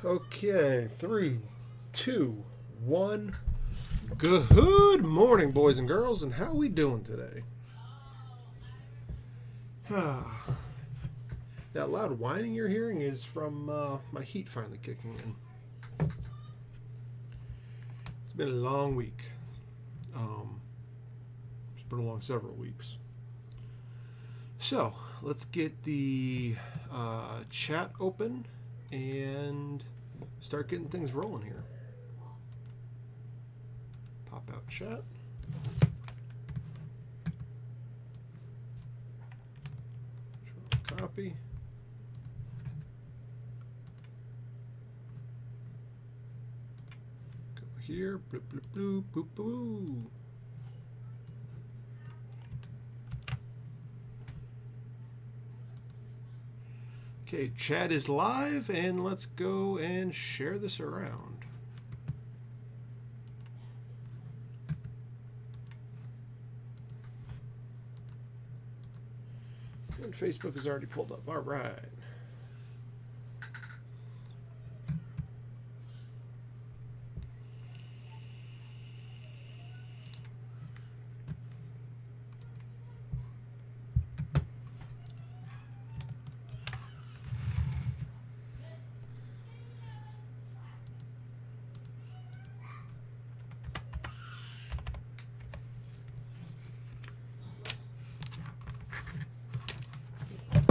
Okay, 3, 2, 1. Good morning, boys and girls, and how we doing today? That loud whining you're hearing is from my heat finally kicking in. It's been a long week. It's been along several weeks. So, let's get the chat open and start getting things rolling here. Pop out chat. Copy. Go here. Bloop, bloop, bloop, boop, boo. Okay, chat is live, and let's go and share this around. And Facebook is already pulled up. All right.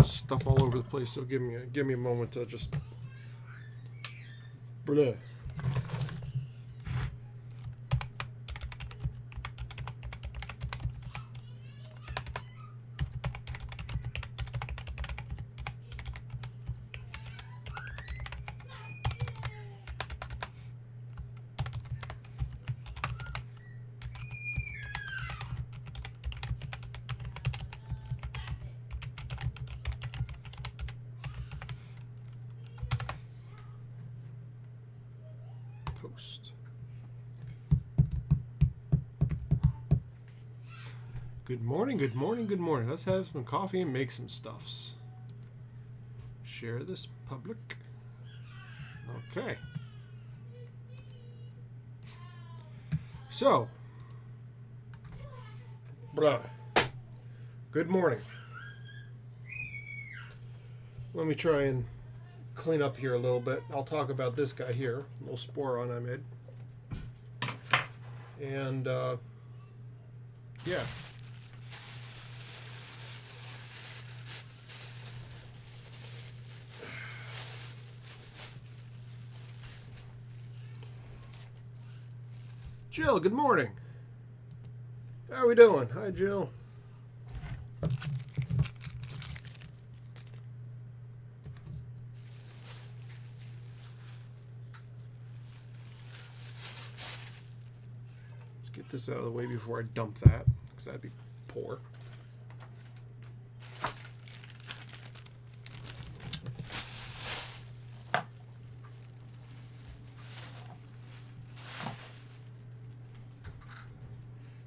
Stuff all over the place, so give me a moment to just blah. Post. Good morning, good morning, good morning. Let's have some coffee and make some stuffs. Share this public. Okay. So, good morning. Let me try and clean up here a little bit. I'll talk about this guy here, a little sporon I made. And, yeah. Jill, good morning. How are we doing? Hi, Jill. Get this out of the way before I dump that, because that'd be poor.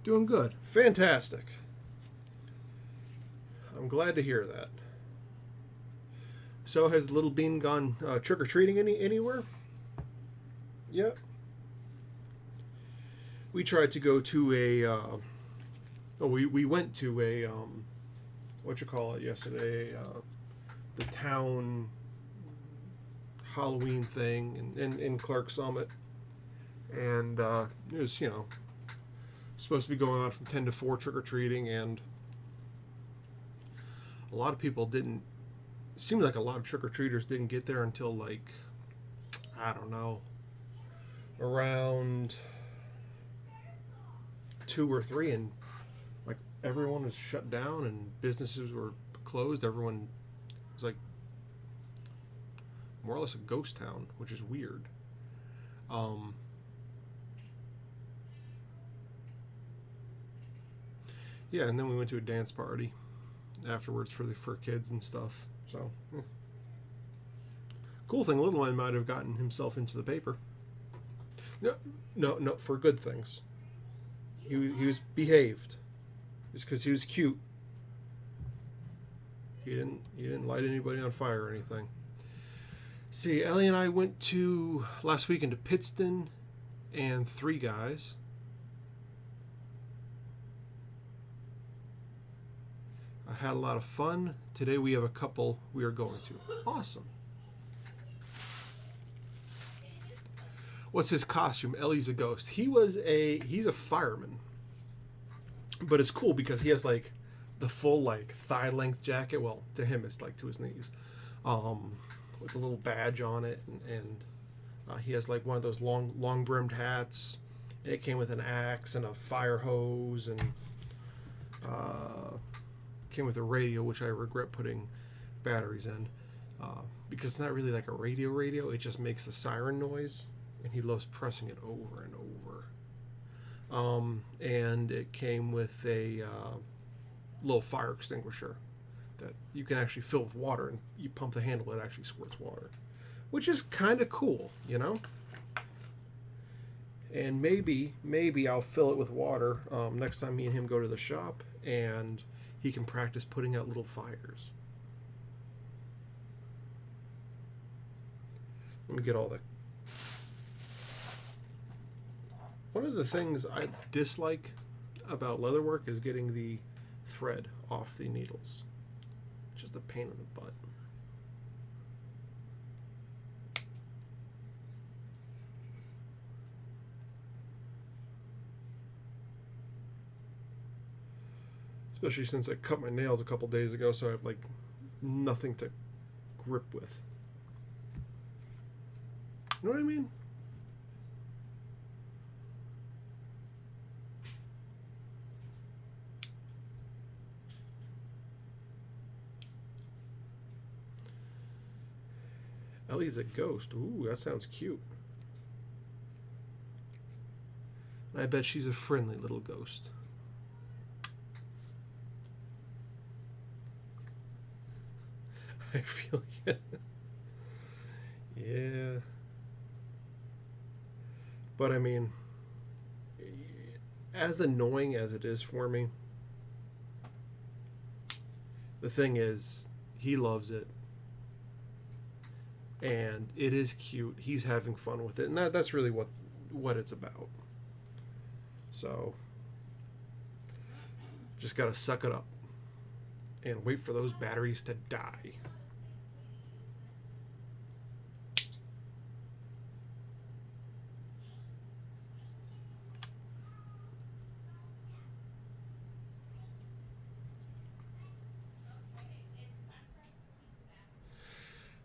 Doing good. Fantastic. I'm glad to hear that. So has Little Bean gone trick-or-treating anywhere? Yep. We tried to go to a, we went to a, yesterday, the town Halloween thing in Clark Summit. And it was, supposed to be going on from 10 to 4 trick-or-treating, and a lot of people didn't, it seemed like a lot of trick-or-treaters didn't get there until, like, I don't know, around 2 or 3, and like everyone was shut down and businesses were closed. Everyone was like more or less a ghost town, which is weird. Yeah, and then we went to a dance party afterwards for kids and stuff. So cool thing, little one might have gotten himself into the paper. No, for good things. He was behaved. Just because he was cute. He didn't light anybody on fire or anything. See, Ellie and I went to last weekend to Pittston and Three Guys. I had a lot of fun. Today we have a couple we are going to. Awesome. What's his costume? Ellie's a ghost. He's a fireman. But it's cool because he has like the full like thigh length jacket. Well, to him it's like to his knees. With a little badge on it, and he has like one of those long brimmed hats, and it came with an axe and a fire hose, and came with a radio, which I regret putting batteries in, because it's not really like a radio, it just makes the siren noise, and he loves pressing it over and over. And it came with a little fire extinguisher that you can actually fill with water, and you pump the handle, it actually squirts water, which is kind of cool, you know. And maybe I'll fill it with water next time me and him go to the shop, and he can practice putting out little fires. Let me get all that. One of the things I dislike about leatherwork is getting the thread off the needles. Just a pain in the butt. Especially since I cut my nails a couple days ago, so I have like nothing to grip with. You know what I mean? Ellie's a ghost. Ooh, that sounds cute. I bet she's a friendly little ghost. I feel you. Yeah. But I mean, as annoying as it is for me, the thing is, he loves it. And it is cute. He's having fun with it, and that's really what it's about. So just gotta suck it up and wait for those batteries to die.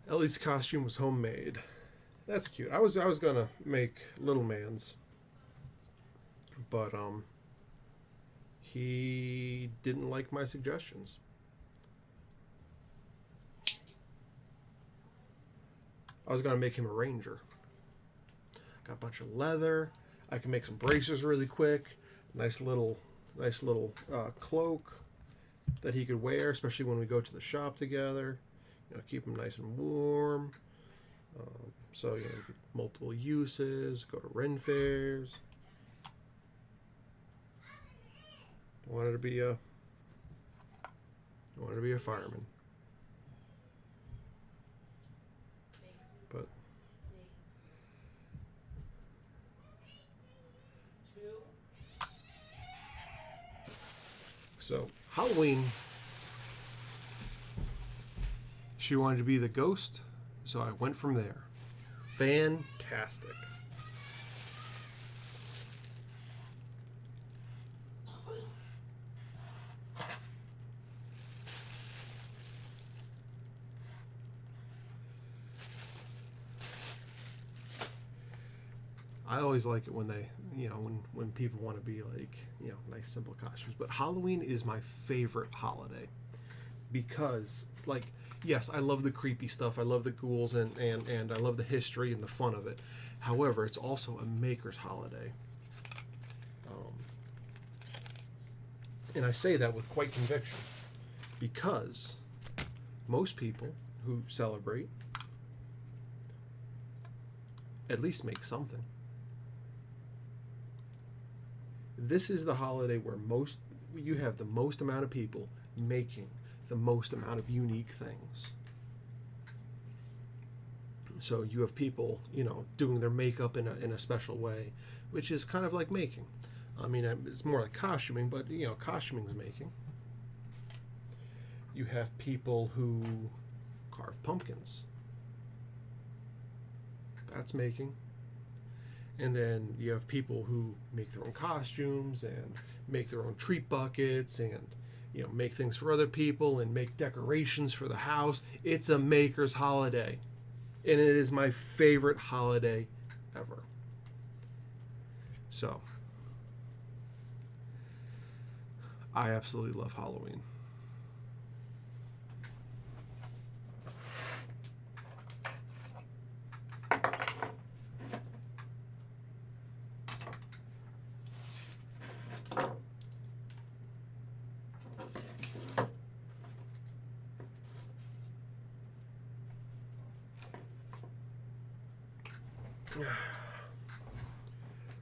Ellie's costume was homemade. That's cute. I was gonna make Little Man's, but he didn't like my suggestions. I was gonna make him a ranger. Got a bunch of leather. I can make some bracers really quick. Nice little cloak that he could wear, especially when we go to the shop together. You know, keep them nice and warm. So, you know, multiple uses. Go to Ren fairs. I wanted to be a fireman. But so Halloween, she wanted to be the ghost, so I went from there. Fantastic. I always like it when they, you know, when people want to be like, you know, nice simple costumes. But Halloween is my favorite holiday because, like, yes, I love the creepy stuff. I love the ghouls and I love the history and the fun of it. However, it's also a maker's holiday. And I say that with quite conviction because most people who celebrate at least make something. This is the holiday where you have the most amount of people making the most amount of unique things. So you have people, doing their makeup in a special way, which is kind of like making. I mean, it's more like costuming, but costuming is making. You have people who carve pumpkins. That's making. And then you have people who make their own costumes and make their own treat buckets and make things for other people and make decorations for the house. It's a maker's holiday. And it is my favorite holiday ever. So, I absolutely love Halloween.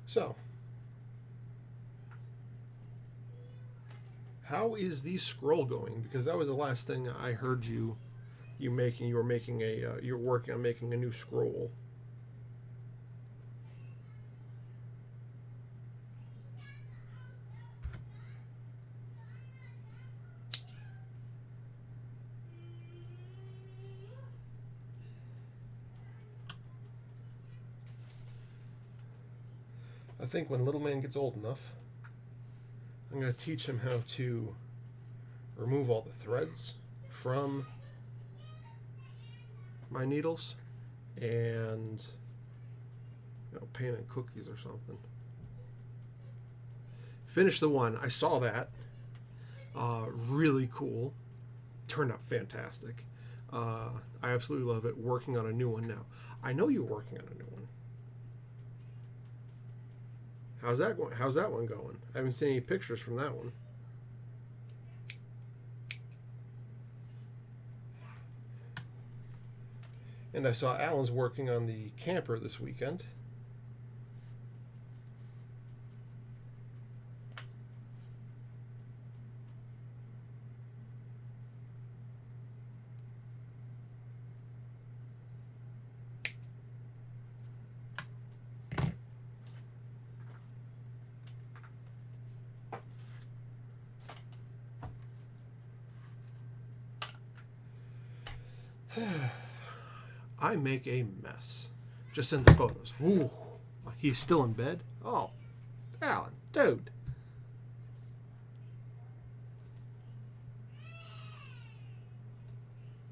So, how is the scroll going? Because that was the last thing I heard you making. You were you're working on making a new scroll. I think when little man gets old enough, I'm going to teach him how to remove all the threads from my needles and paint in cookies or something. Finish the one. I saw that. Really cool. Turned out fantastic. I absolutely love it. Working on a new one now. I know you're working on a new one. How's that going? How's that one going? I haven't seen any pictures from that one. And I saw Alan's working on the camper this weekend. I make a mess. Just send the photos. Ooh, he's still in bed? Oh, Alan, dude.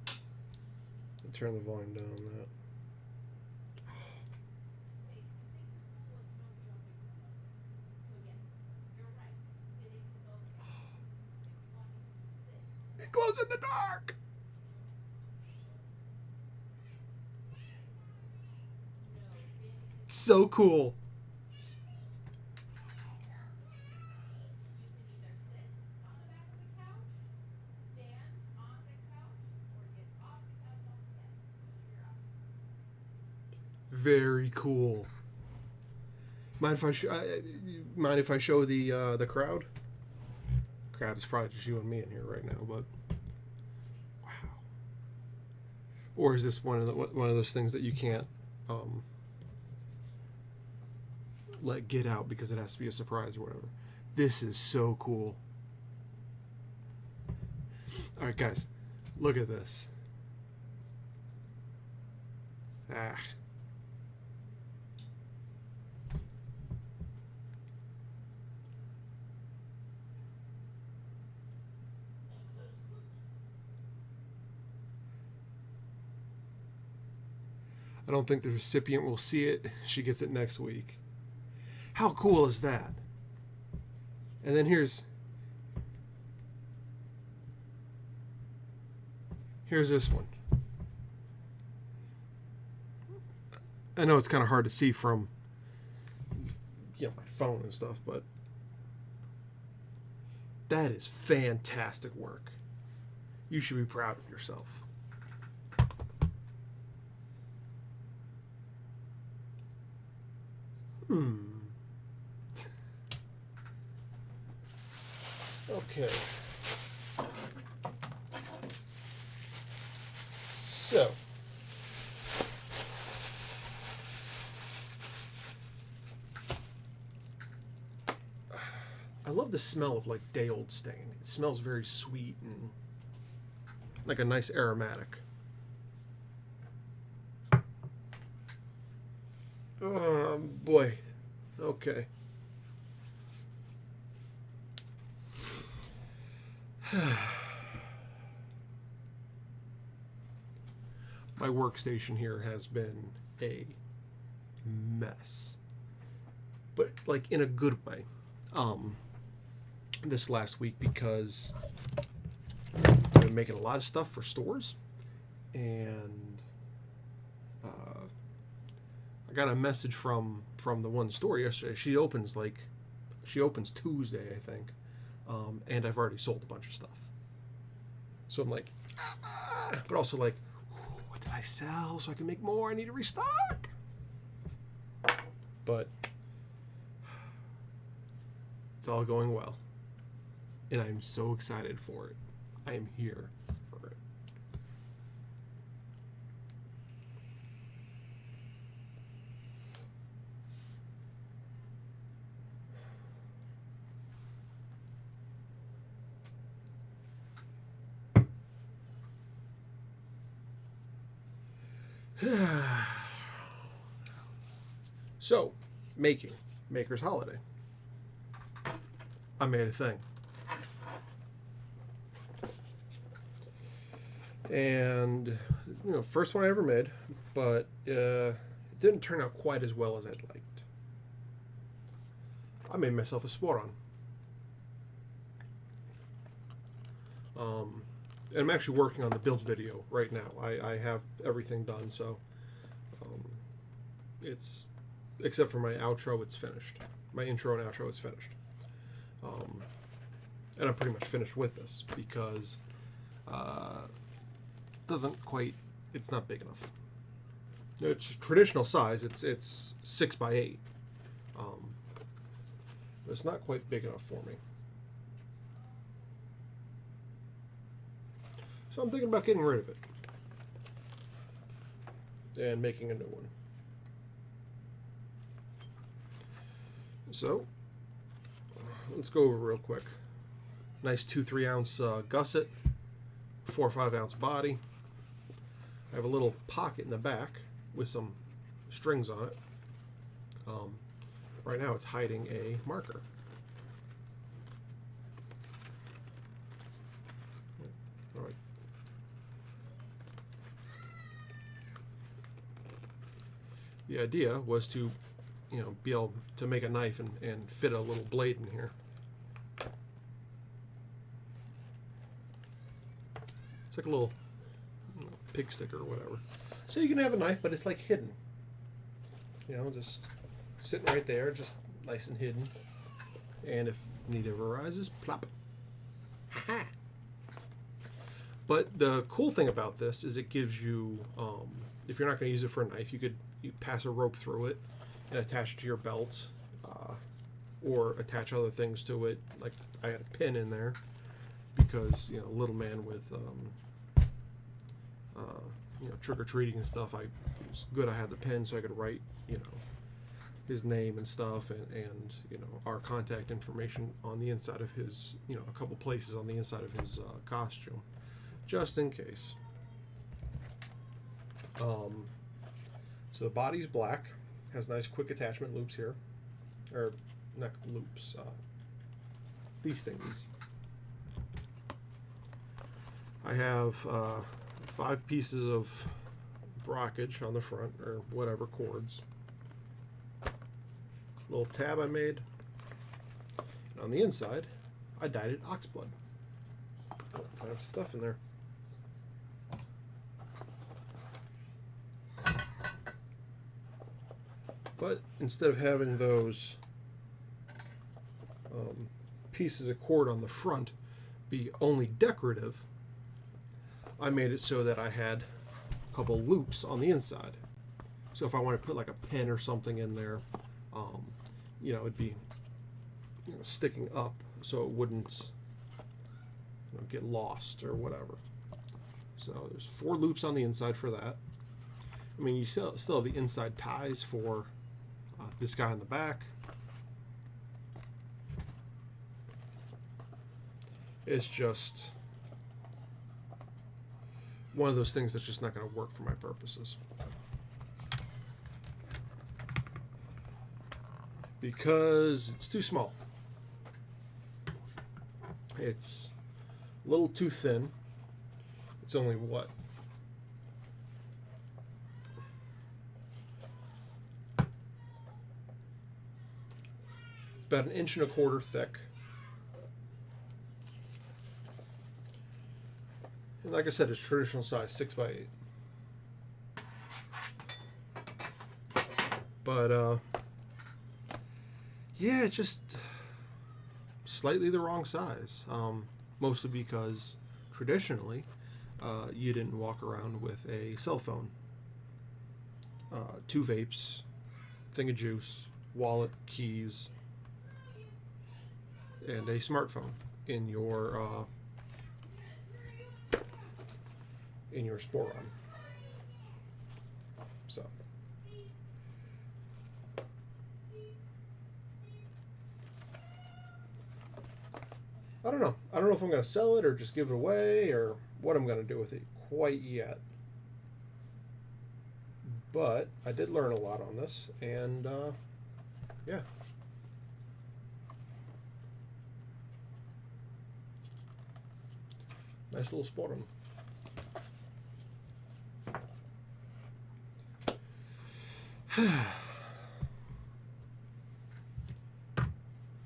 I'll turn the volume down on that. It glows in the dark. So cool. Very cool. Mind if I show the crowd? Crowd is probably just you and me in here right now, but wow. Or is this one of those things that you can't let get out because it has to be a surprise or whatever? This is so cool. All right, guys, look at this. Ah. I don't think the recipient will see it. She gets it next week. How cool is that? And then here's this one. I know it's kind of hard to see from my phone and stuff, but that is fantastic work. You should be proud of yourself. Okay. So, love the smell of like day-old stain. It smells very sweet and like a nice aromatic. Oh boy. Okay. My workstation here has been a mess, but like in a good way. This last week, because I've been making a lot of stuff for stores, and I got a message from the one store yesterday. She opens Tuesday, I think, and I've already sold a bunch of stuff. So I'm like, but also like, what did I sell so I can make more? I need to restock. But it's all going well, and I'm so excited for it. I am here for it. So, Maker's Holiday. I made a thing. And, first one I ever made, but it didn't turn out quite as well as I'd liked. I made myself a Sporon. And I'm actually working on the build video right now. I have everything done, so it's, except for my outro, it's finished. My intro and outro is finished. And I'm pretty much finished with this because it's not big enough. It's traditional size. It's 6x8. But it's not quite big enough for me. So I'm thinking about getting rid of it and making a new one. So let's go over real quick. Nice 2-3 ounce gusset, 4 or 5 ounce body. I have a little pocket in the back with some strings on it. Right now it's hiding a marker. All right. The idea was to, be able to make a knife and fit a little blade in here. It's like a little pig sticker or whatever. So you can have a knife, but it's like hidden. Just sitting right there, just nice and hidden. And if need ever arises, plop. Ha-ha. But the cool thing about this is it gives you, if you're not going to use it for a knife, you pass a rope through it and attach it to your belt, or attach other things to it. Like I had a pin in there because little man with trick-or-treating and stuff, it was good I had the pen so I could write his name and stuff, and our contact information on the inside of his, a couple places on the inside of his costume, just in case. So the body's black, has nice quick attachment loops here, or not loops, these things. I have 5 pieces of brockage on the front, or whatever, cords. Little tab I made. And on the inside, I dyed it oxblood. I have stuff in there. But instead of having those pieces of cord on the front be only decorative, I made it so that I had a couple loops on the inside. So if I want to put like a pen or something in there, it'd be sticking up so it wouldn't get lost or whatever. So there's 4 loops on the inside for that. I mean, you still have the inside ties for this guy in the back. It's just one of those things that's just not going to work for my purposes. Because it's too small. It's a little too thin. It's only what? About 1.25 inches thick. And like I said, it's traditional size, 6x8. But, yeah, it's just slightly the wrong size. Mostly because traditionally, you didn't walk around with a cell phone, 2 vapes, thing of juice, wallet, keys, and a smartphone in your sport run. So I don't know. I don't know if I'm going to sell it or just give it away or what I'm going to do with it quite yet. But I did learn a lot on this, and yeah. Nice little sport on.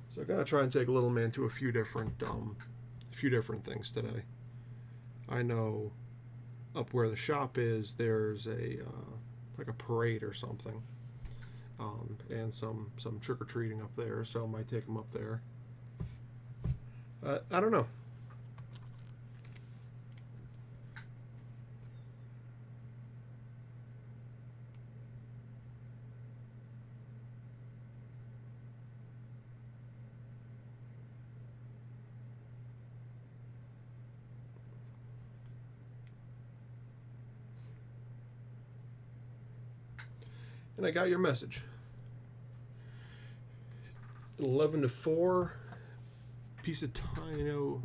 So I'm gonna try and take a little man to a few different things today. I know up where the shop is, there's a like a parade or something, and some trick or treating up there. So I might take him up there. I don't know. And I got your message. 11 to 4, Pisatino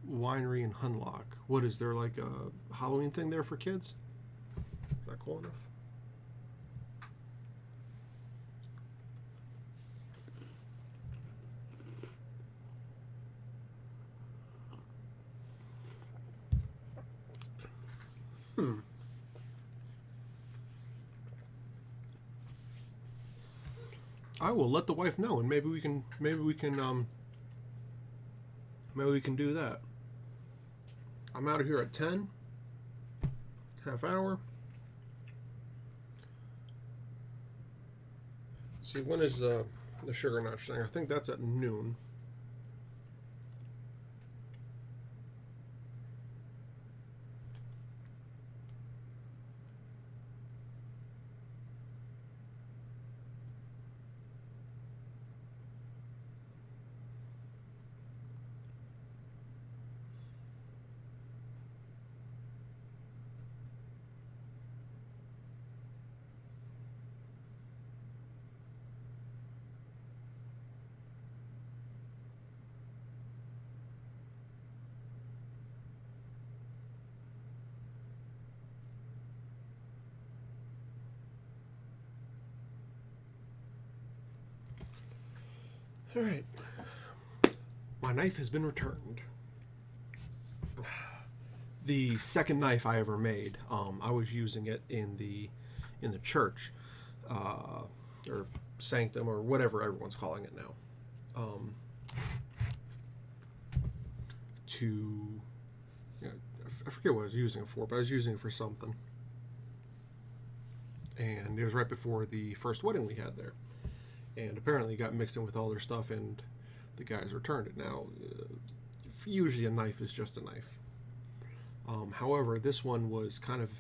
Winery in Hunlock. What is there, like a Halloween thing there for kids? Is that cool enough? I will let the wife know, and maybe we can do that. I'm out of here at 10. Half hour. See, when is the sugar notch thing? I think that's at noon. All right. My knife has been returned. The second knife I ever made. I was using it in the church, or sanctum, or whatever everyone's calling it now. I forget what I was using it for, but I was using it for something. And it was right before the first wedding we had there. And apparently it got mixed in with all their stuff, and the guys returned it. Now, usually a knife is just a knife. However, this one was kind of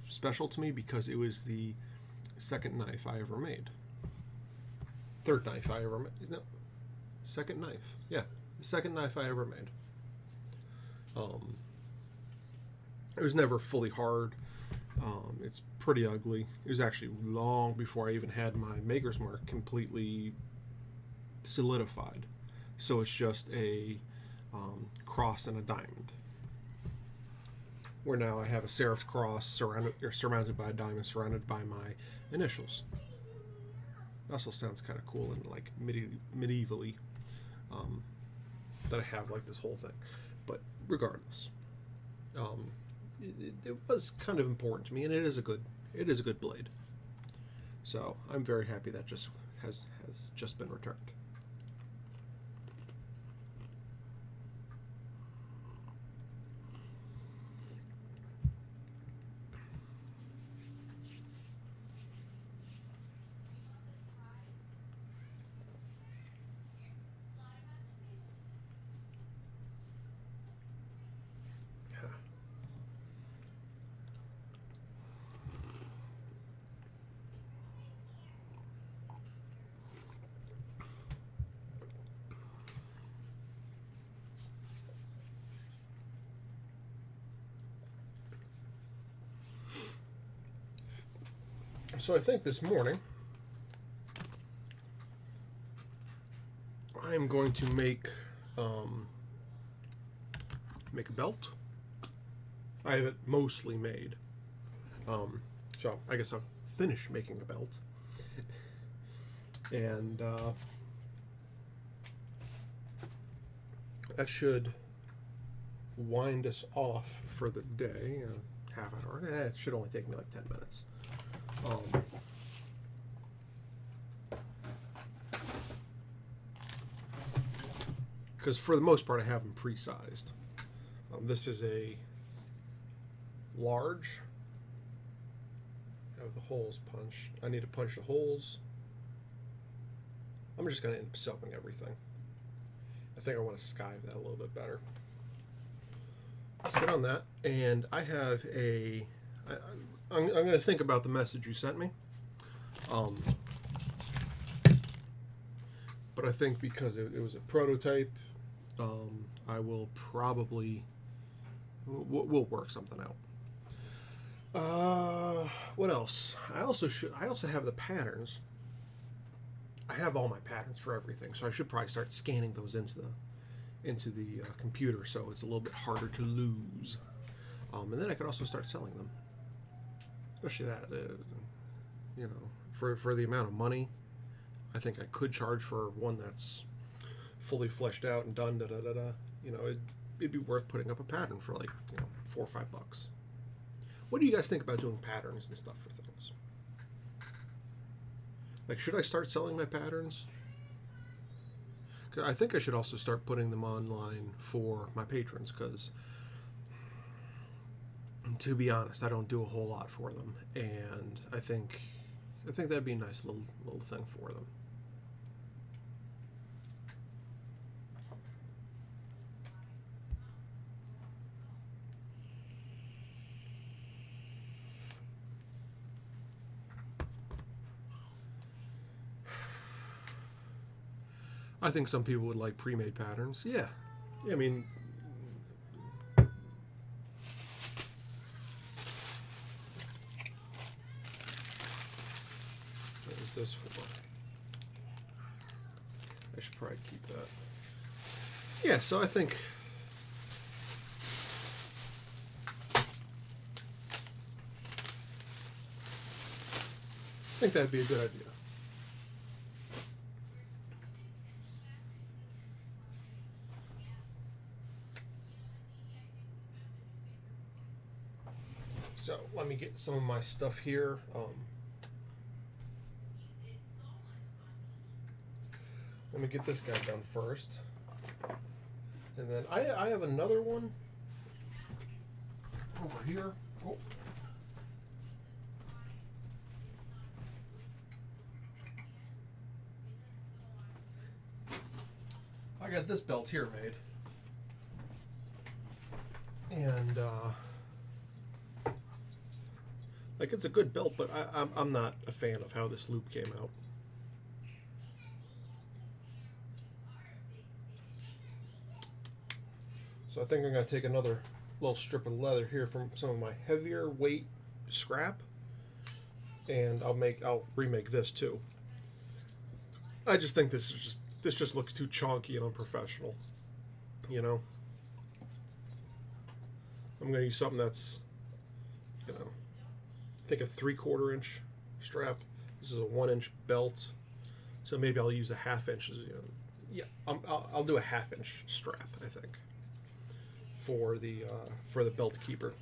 special to me because it was the second knife I ever made. Third knife I ever made. No, second knife. Yeah, the second knife I ever made. It was never fully hard. It's pretty ugly. It was actually long before I even had my maker's mark completely solidified. So it's just a cross and a diamond. Where now I have a serif cross surmounted by a diamond, surrounded by my initials. It also sounds kind of cool and like medievally, that I have like this whole thing. But regardless, it was kind of important to me, and it is a good blade. So I'm very happy that just has just been returned. So I think this morning I'm going to make a belt. I have it mostly made, so I guess I'll finish making a belt, and that should wind us off for the day. Half an hour. It should only take me like 10 minutes. Because for the most part I have them pre-sized. This is a large. I have the holes punched. I need to punch the holes. I'm just going to end up sewing everything. I think I want to skive that a little bit better. Let's get on that. And I have I'm going to think about the message you sent me. But I think because it was a prototype, I will probably we'll work something out. What else? I also have the patterns. I have all my patterns for everything, so I should probably start scanning those into the computer, so it's a little bit harder to lose. And then I could also start selling them. Especially that, for the amount of money, I think I could charge for one that's fully fleshed out and done. It'd be worth putting up a pattern for like $4 or $5. What do you guys think about doing patterns and stuff for things? Like, should I start selling my patterns? 'Cause I think I should also start putting them online for my patrons, because to be honest, I don't do a whole lot for them, and I think that'd be a nice little thing for them. I think some people would like pre-made patterns. Yeah, I mean, what is this for? I should probably keep that. Yeah, so I think that'd be a good idea. So let me get some of my stuff here. Let me get this guy done first, and then I have another one over here. Oh. I got this belt here made, and like, it's a good belt, but I'm not a fan of how this loop came out. So I think I'm going to take another little strip of leather here from some of my heavier weight scrap, and I'll remake this too. I just think this just looks too chonky and unprofessional. you know. I'm going to use something that's, you know, I think a 3/4 inch strap. This is a 1-inch belt, so maybe I'll use a 1/2 inch. You know, yeah, I'll do a 1/2 inch strap, I think, for the belt keeper.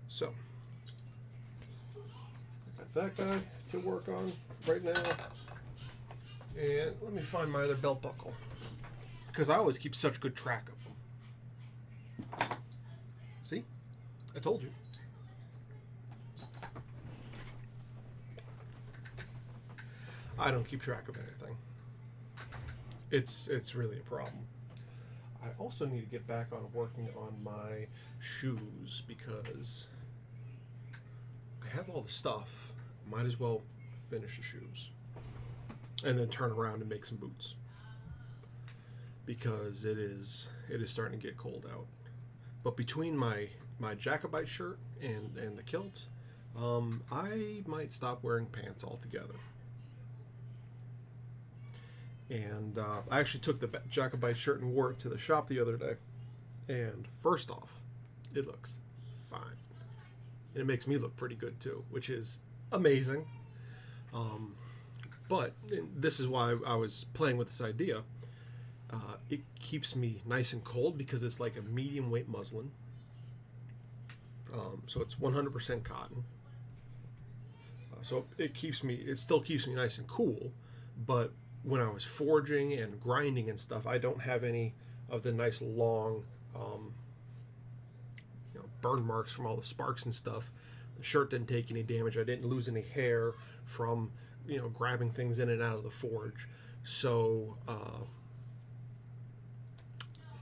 So, got that guy to work on right now, and let me find my other belt buckle, because I always keep such good track of them. See? I told you. I don't keep track of anything. It's really a problem. I also need to get back on working on my shoes, because I have all the stuff. Might as well finish the shoes and then turn around and make some boots, because it is starting to get cold out. But between my Jacobite shirt and the kilt, I might stop wearing pants altogether. And I actually took the Jacobite shirt and wore it to the shop the other day. And first off, it looks fine. And it makes me look pretty good too, which is amazing. But this is why I was playing with this idea. It keeps me nice and cold because it's like a medium weight muslin. So it's 100% cotton. So it still keeps me nice and cool, but when I was forging and grinding and stuff, I don't have any of the nice long burn marks from all the sparks and stuff. The shirt didn't take any damage. I didn't lose any hair from grabbing things in and out of the forge. So I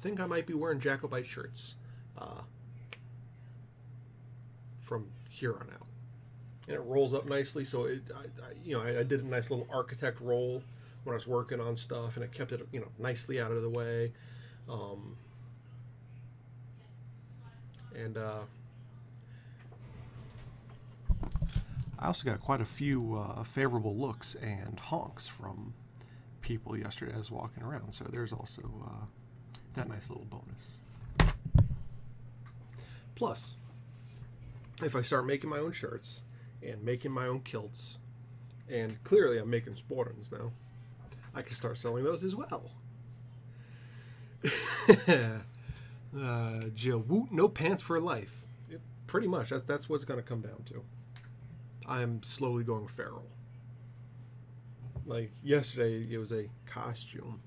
think I might be wearing Jacobite shirts from here on out. And it rolls up nicely, so I did a nice little architect roll when I was working on stuff, and it kept it nicely out of the way. I also got quite a few favorable looks and honks from people yesterday I was walking around, so there's also that nice little bonus. Plus, if I start making my own shirts and making my own kilts, and clearly I'm making sportings now, I can start selling those as well. Jill, woot, no pants for life. Pretty much, that's what it's going to come down to. I'm slowly going feral. Like yesterday, it was a costume,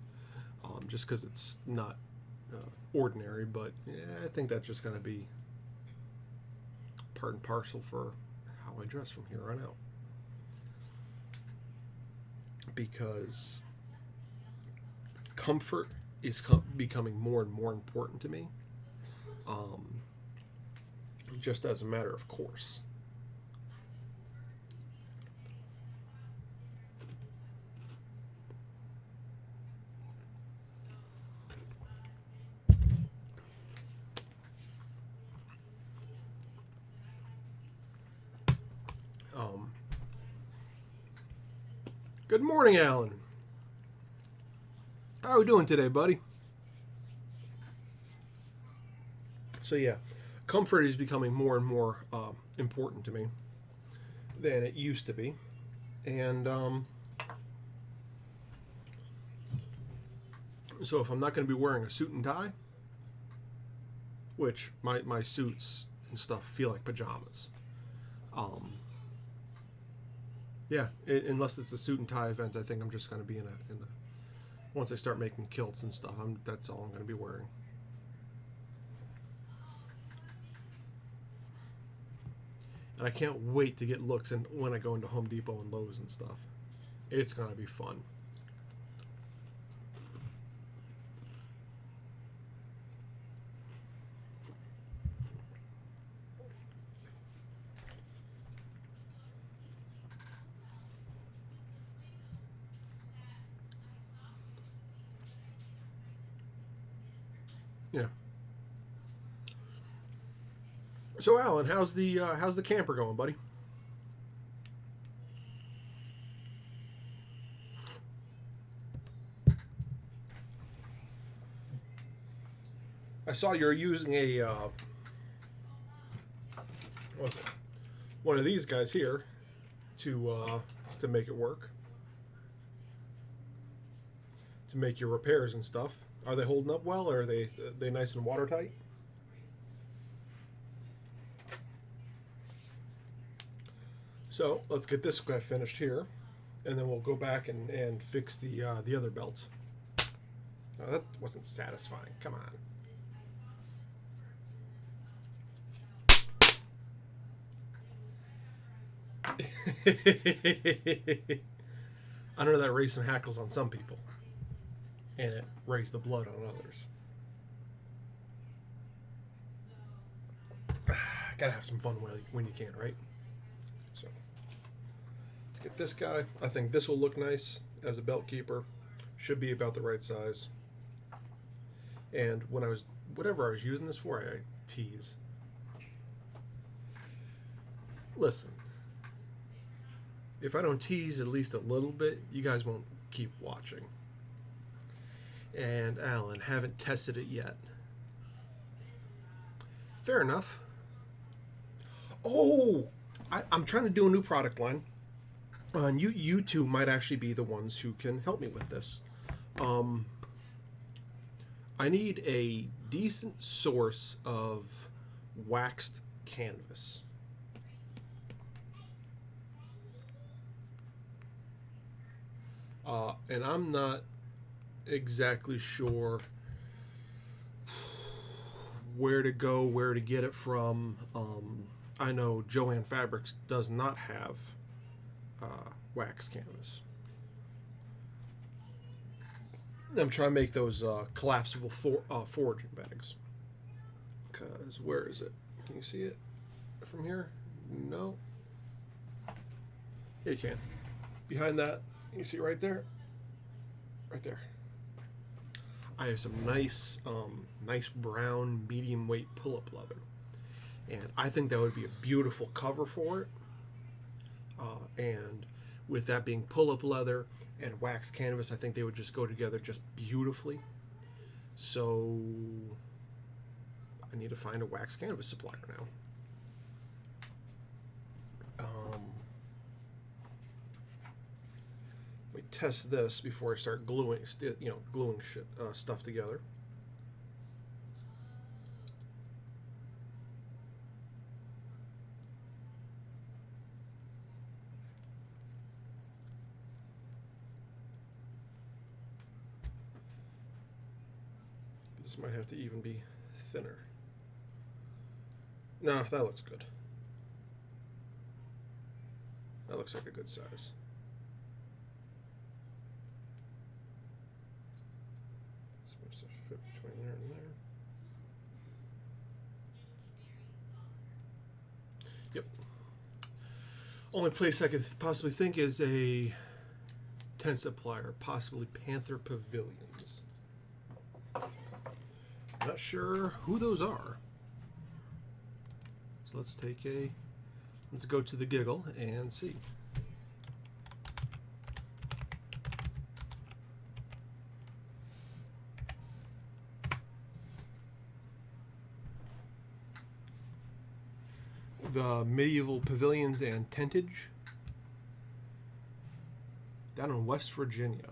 just because it's not ordinary, but I think that's just going to be part and parcel for how I dress from here on out. Because comfort is becoming more and more important to me, just as a matter of course. Good morning, Alan. How are we doing today, buddy? So yeah, comfort is becoming more and more important to me than it used to be. And so if I'm not going to be wearing a suit and tie, which my suits and stuff feel like pajamas, yeah, unless it's a suit and tie event, I think I'm just going to be in a once I start making kilts and stuff, that's all I'm going to be wearing. And I can't wait to get looks when I go into Home Depot and Lowe's and stuff. It's going to be fun. Yeah. So Alan, how's the camper going, buddy? saw you're using a what was it? One of these guys here to make it work, to make your repairs and stuff. Are they holding up well, or are they nice and watertight? So let's get this guy finished here, and then we'll go back and fix the other belts. Oh, that wasn't satisfying. Come on. I know that raised some hackles on some people, and it raised the blood on others. Gotta have some fun when you can, right? So let's get this guy. I think this will look nice as a belt keeper. Should be about the right size. And when whatever I was using this for, I tease. Listen, if I don't tease at least a little bit, you guys won't keep watching. And Alan, haven't tested it yet. Fair enough. Oh, I'm trying to do a new product line. And you two might actually be the ones who can help me with this. I need a decent source of waxed canvas. And I'm not exactly sure where to go, where to get it from. I know Joann Fabrics does not have wax canvas. I'm trying to make those collapsible foraging bags. Because where is it? Can you see it from here? No. Yeah, you can. Behind that, you see right there? Right there. I have some nice brown medium weight pull-up leather. And I think that would be a beautiful cover for it. And with that being pull-up leather and wax canvas, I think they would just go together just beautifully. So I need to find a wax canvas supplier now. Let me test this before I start gluing stuff together. This might have to even be thinner. No, that looks good. That looks like a good size. Supposed to fit between there and there. Yep. Only place I could possibly think is a tent supplier, possibly Panther Pavilions. Not sure who those are. So let's go to the giggle and see. The Medieval Pavilions and Tentage down in West Virginia.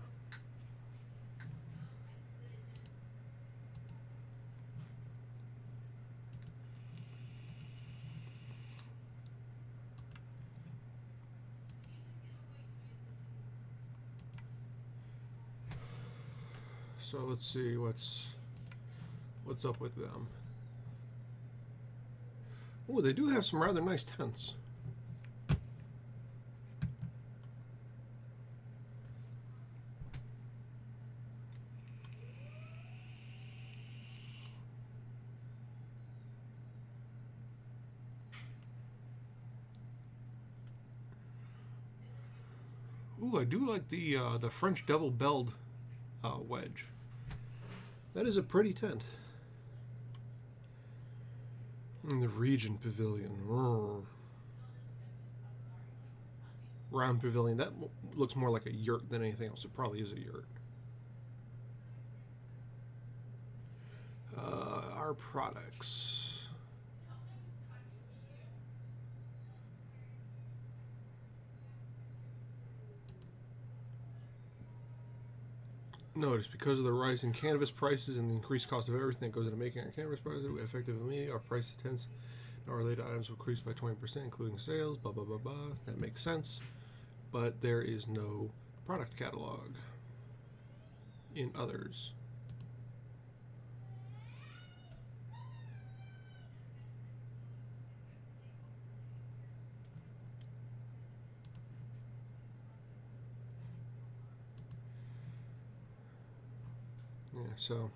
So let's see what's up with them. Oh, they do have some rather nice tents. Ooh, I do like the French double-belled wedge. That is a pretty tent. And the Regent Pavilion. Round Pavilion. That looks more like a yurt than anything else. It probably is a yurt. our products. Notice, because of the rise in canvas prices and the increased cost of everything that goes into making our canvas prices, we effectively, our price tends, our related items will increase by 20%, including sales, blah, blah, blah, blah. That makes sense. But there is no product catalog in others. Yeah, so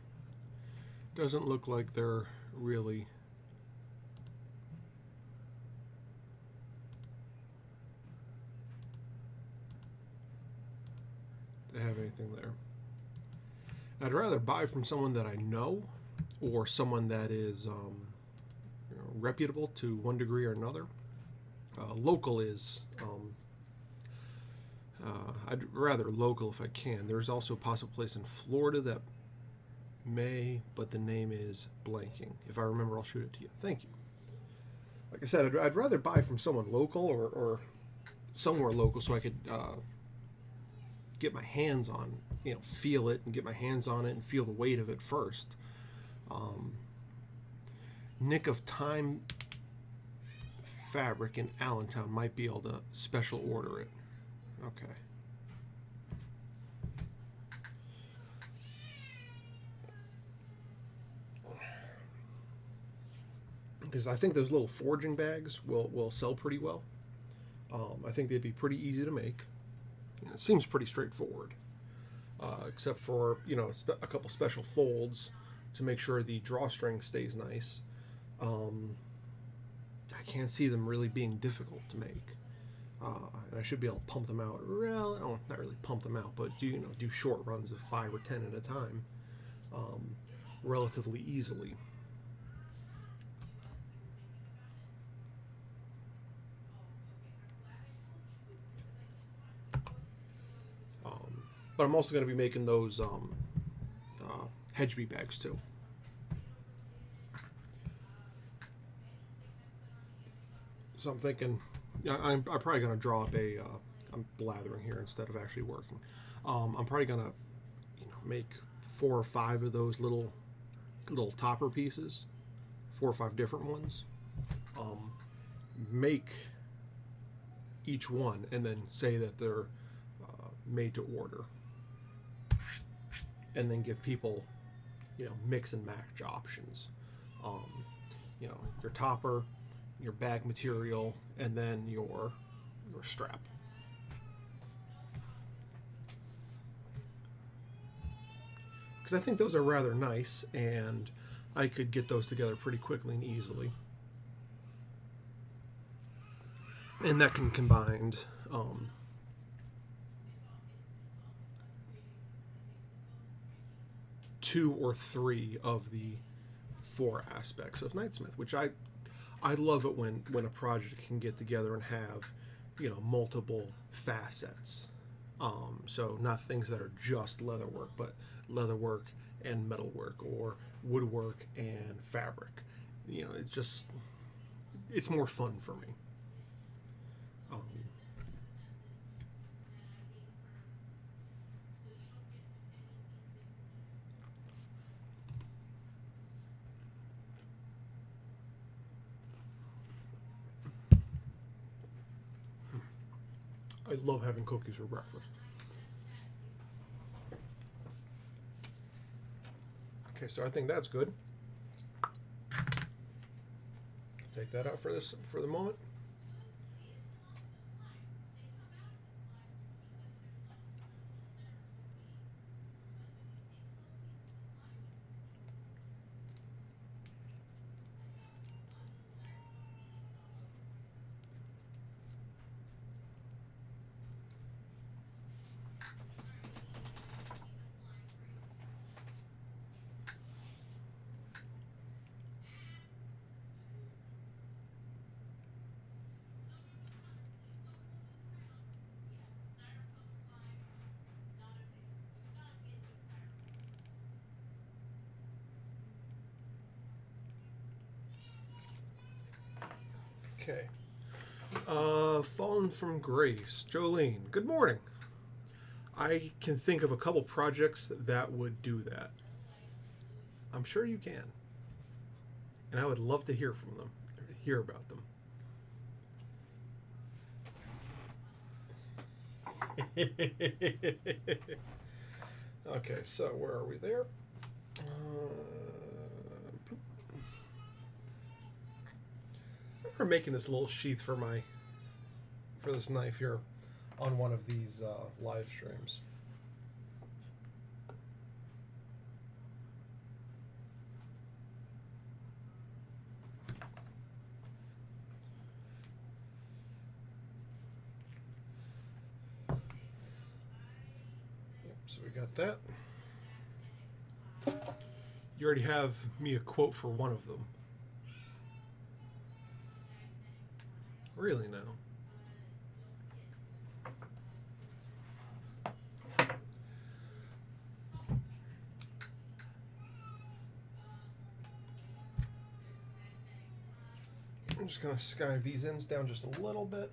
doesn't look like they're really to have anything there. I'd rather buy from someone that I know, or someone that is reputable to one degree or another. Local is I'd rather local if I can. There's also a possible place in Florida that may, but the name is blanking. If I remember, I'll shoot it to you. Thank you. Like I said, I'd rather buy from someone local or somewhere local so I could get my hands on, feel it and get my hands on it and feel the weight of it first. Nick of Time Fabric in Allentown might be able to special order it. Okay. Because I think those little forging bags will sell pretty well. I think they'd be pretty easy to make. It seems pretty straightforward, except for a couple special folds to make sure the drawstring stays nice. I can't see them really being difficult to make, and I should be able to pump them out. Well, not really pump them out, but do short runs of 5 or 10 at a time, relatively easily. But I'm also going to be making those hedge bee bags too. So I'm thinking, I'm probably going to draw up I'm blathering here instead of actually working. I'm probably going to, make 4 or 5 of those little topper pieces, 4 or 5 different ones. Make each one and then say that they're made to order. And then give people, mix and match options. Your topper, your bag material, and then your strap. Because I think those are rather nice, and I could get those together pretty quickly and easily. And that can combine 2 or 3 of the 4 aspects of Knightsmith, which I love it when a project can get together and have multiple facets. So not things that are just leatherwork, but leatherwork and metalwork, or woodwork and fabric. It's more fun for me. I love having cookies for breakfast. Okay, so I think that's good. Take that out for the moment. Okay. Fallen from Grace. Jolene, good morning. I can think of a couple projects that would do that. I'm sure you can. And I would love to hear from them, hear about them. Okay, so where are we there? We're making this little sheath for this knife here on one of these live streams. Yep, so we got that. You already have me a quote for one of them. Really now. I'm just going to skive these ends down just a little bit.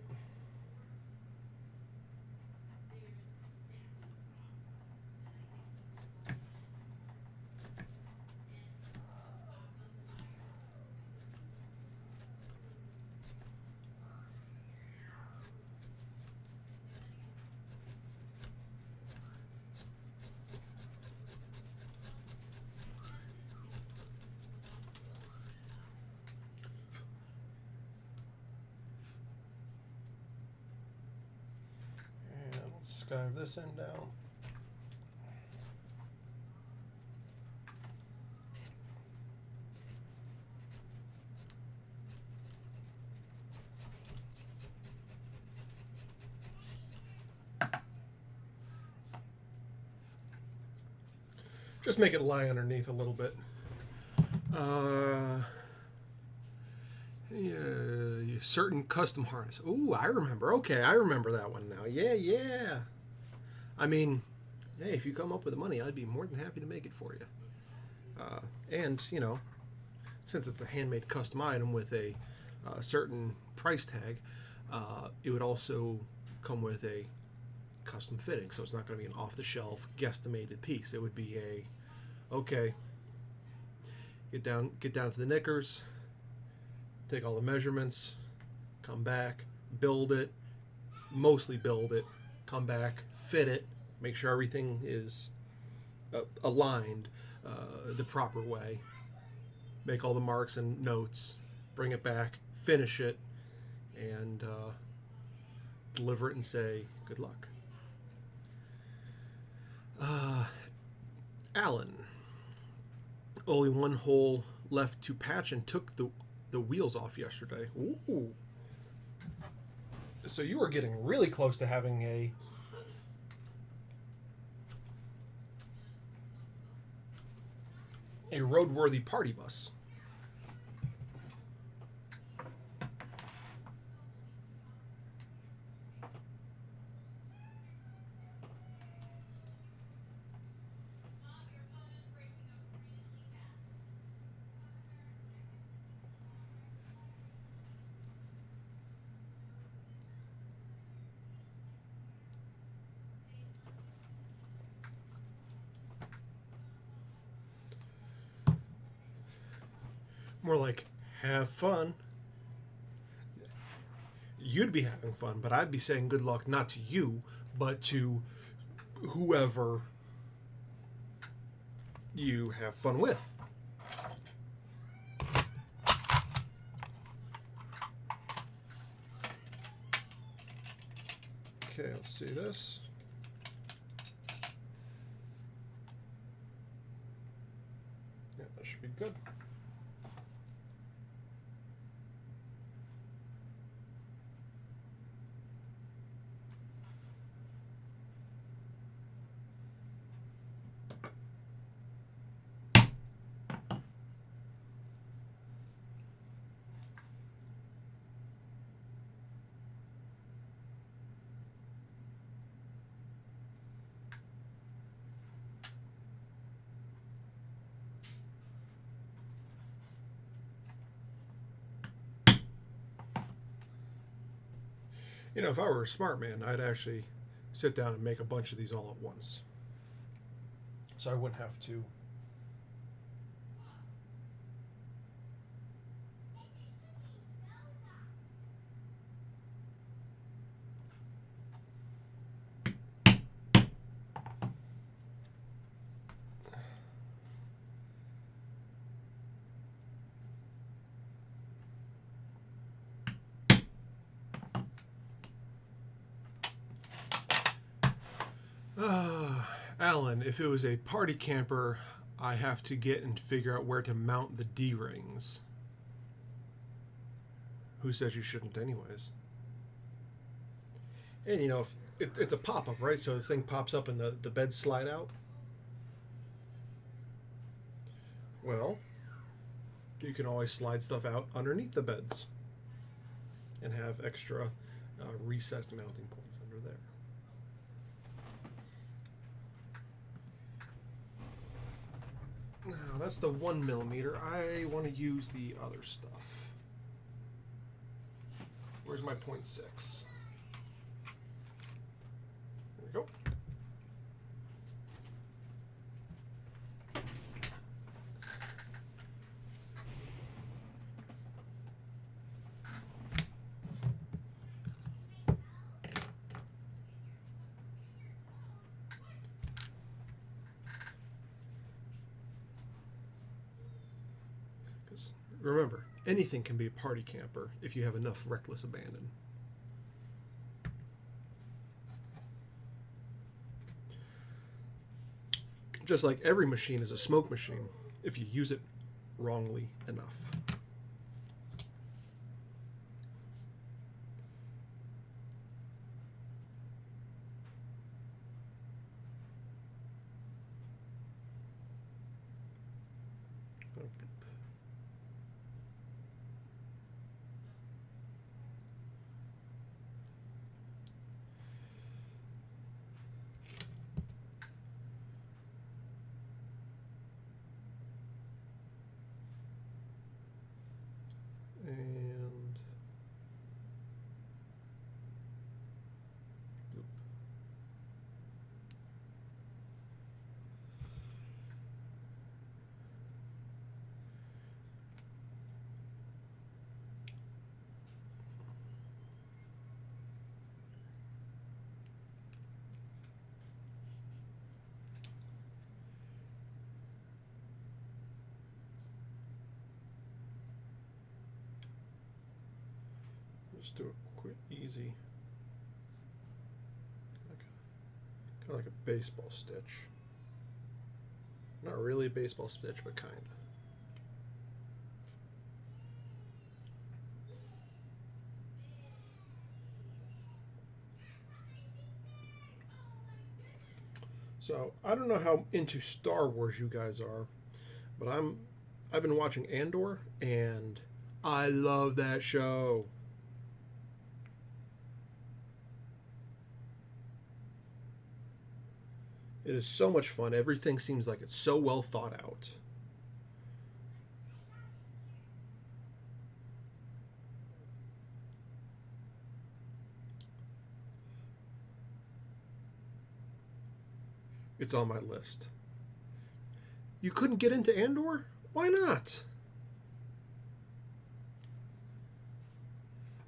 Skive this end down. Just make it lie underneath a little bit. Yeah, certain custom harness. Ooh, I remember. Okay, I remember that one now. Yeah. I mean, hey, if you come up with the money, I'd be more than happy to make it for you. And, you know, since it's a handmade custom item with a certain price tag, it would also come with a custom fitting. So it's not going to be an off-the-shelf guesstimated piece. It would be okay, get down to the knickers, take all the measurements, come back, build it, mostly build it, come back, fit it, make sure everything is aligned the proper way, make all the marks and notes, bring it back, finish it, and deliver it and say good luck. Alan, only one hole left to patch and took the wheels off yesterday. Ooh. So you were getting really close to having a roadworthy party bus. More like, have fun. You'd be having fun, but I'd be saying good luck not to you, but to whoever you have fun with. Okay, let's see this. Yeah, that should be good. You know, if I were a smart man, I'd actually sit down and make a bunch of these all at once. So I wouldn't have to. Alan, if it was a party camper, I have to get and figure out where to mount the D-rings. Who says you shouldn't anyways? And you know, if it's a pop-up, right? So the thing pops up and the beds slide out. Well, you can always slide stuff out underneath the beds and have extra recessed mounting points under there. Now that's the 1mm. I want to use the other stuff. Where's my 0.6? There we go. Remember, anything can be a party camper if you have enough reckless abandon. Just like every machine is a smoke machine if you use it wrongly enough. Just do a quick, easy, kind of like a baseball stitch. Not really a baseball stitch, but kind of. So I don't know how into Star Wars you guys are, but I've been watching Andor, and I love that show. It is so much fun. Everything seems like it's so well thought out. It's on my list. You couldn't get into Andor? Why not?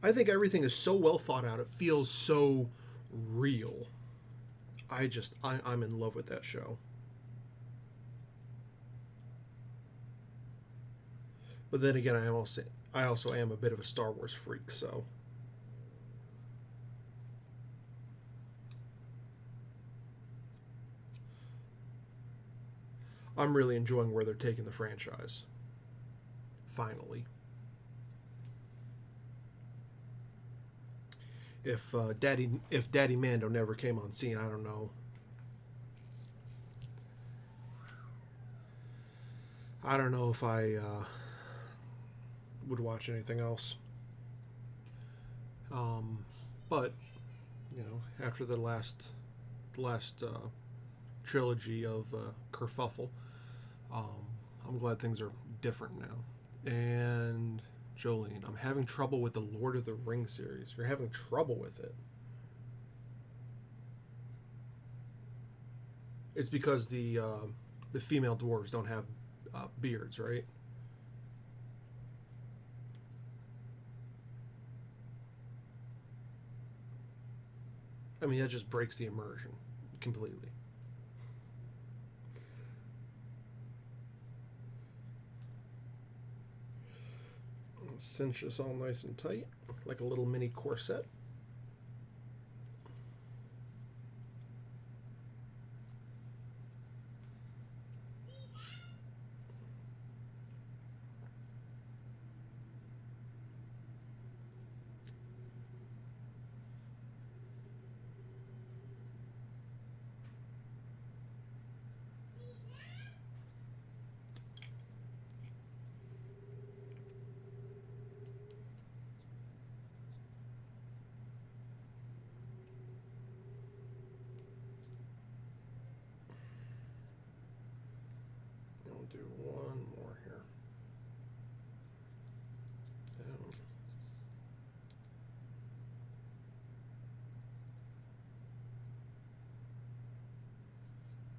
I think everything is so well thought out. It feels so real. I'm in love with that show. But then again, I also am a bit of a Star Wars freak, so I'm really enjoying where they're taking the franchise. Finally. If Daddy Mando never came on scene, I don't know. I don't know if I would watch anything else. But you know, after the last trilogy of kerfuffle, I'm glad things are different now. And Jolene, I'm having trouble with the Lord of the Rings series. You're having trouble with it. It's because the female dwarves don't have beards, right? I mean, that just breaks the immersion completely. Cinch this all nice and tight, like a little mini corset. Do one more here.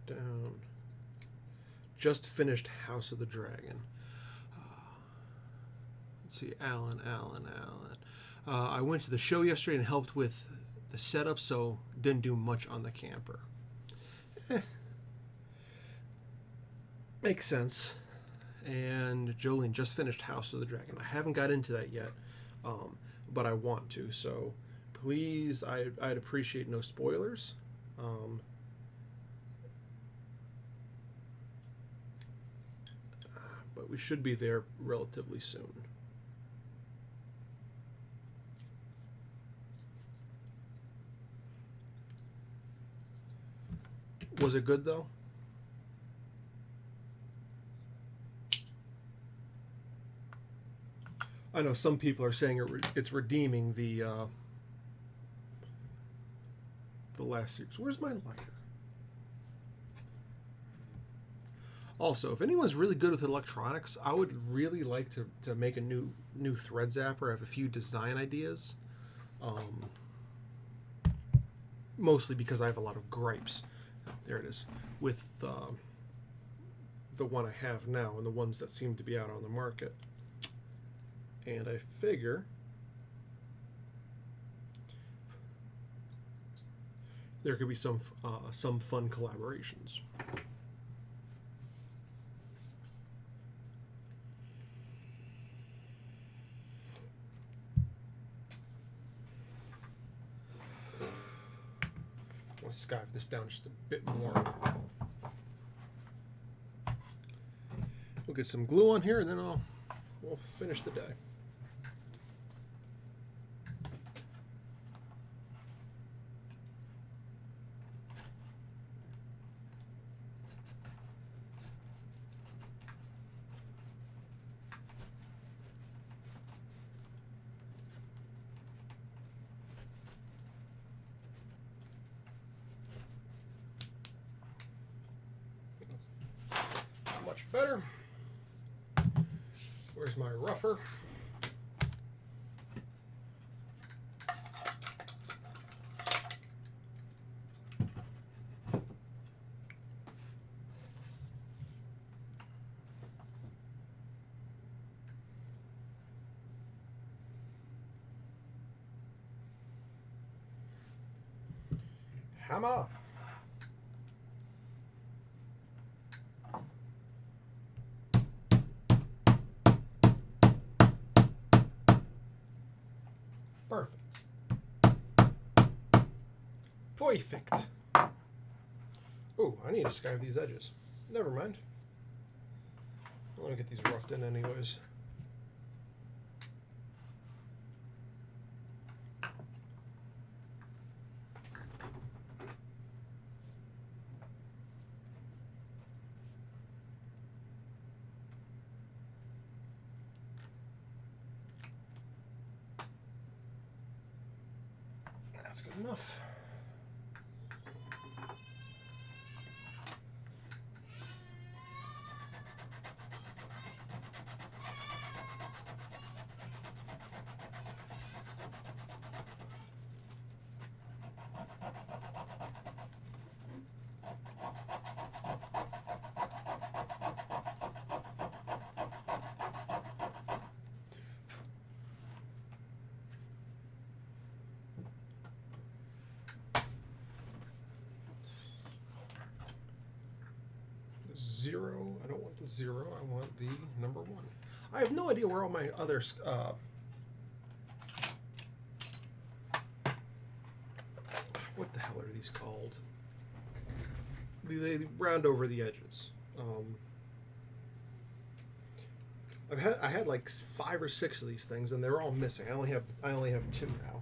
Down. Just finished House of the Dragon. Let's see, Alan. I went to the show yesterday and helped with the setup, so didn't do much on the camper. Makes sense. And Jolene just finished House of the Dragon. I haven't got into that yet, but I want to. So please, I'd appreciate no spoilers. But we should be there relatively soon. Was it good though? I know some people are saying it's redeeming the last series. Where's my lighter? Also, if anyone's really good with electronics, I would really like to make a new thread zapper. I have a few design ideas, mostly because I have a lot of gripes. There it is, with the one I have now and the ones that seem to be out on the market. And I figure there could be some fun collaborations. I want to skyve this down just a bit more. We'll get some glue on here, and then we'll finish the day. Much better. Where's my rougher? Hammer. Perfect. Perfect. Oh, I need to skive these edges. Never mind. I want to get these roughed in anyways. That's good enough. 0. I don't want the 0. I want the number 1. I have no idea where all my other what the hell are these called? They round over the edges. I had like 5 or 6 of these things, and they're all missing. I only have 2 now.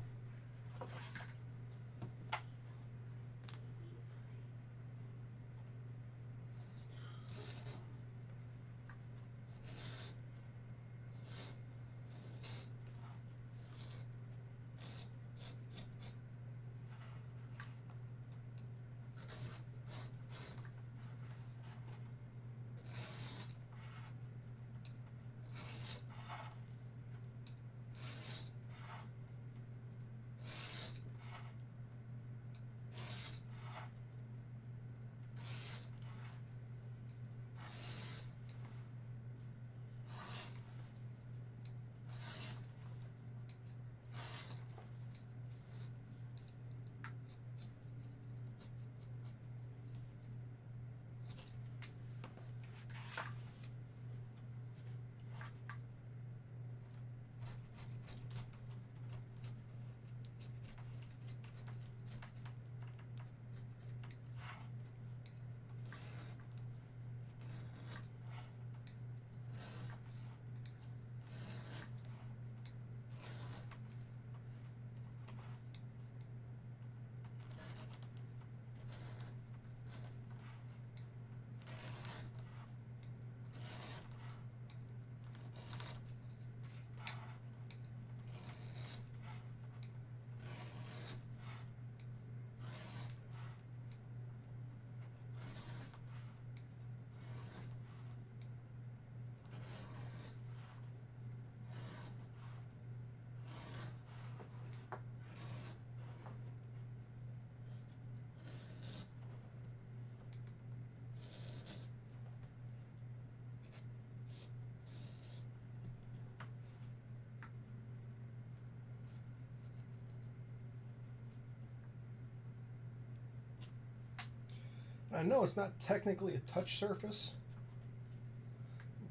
I know it's not technically a touch surface,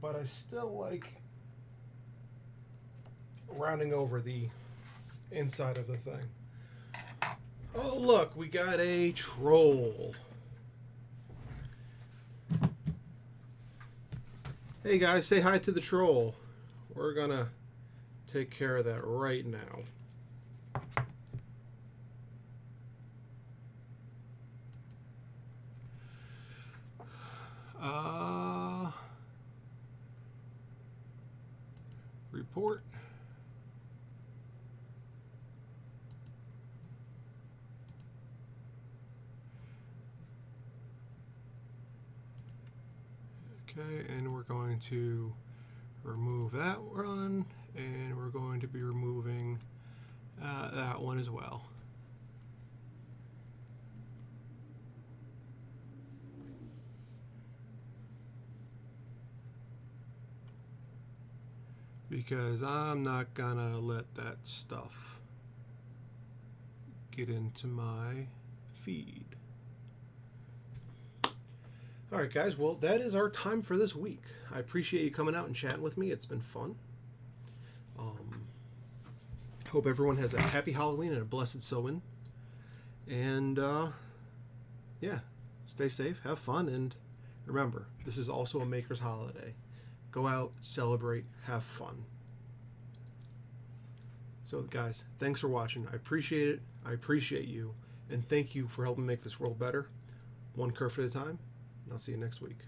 but I still like rounding over the inside of the thing. Oh, look, we got a troll. Hey guys, say hi to the troll. We're gonna take care of that right now. Report. Okay, and we're going to remove that one, and we're going to be removing that one as well. Because I'm not gonna let that stuff get into my feed. All right, guys, well, that is our time for this week. I appreciate you coming out and chatting with me. It's been fun. Hope everyone has a happy Halloween and a blessed sewing. And, yeah, stay safe, have fun, and remember, this is also a maker's holiday. Go out, celebrate, have fun. So, guys, thanks for watching. I appreciate it. I appreciate you. And thank you for helping make this world better. One kerf at a time. And I'll see you next week.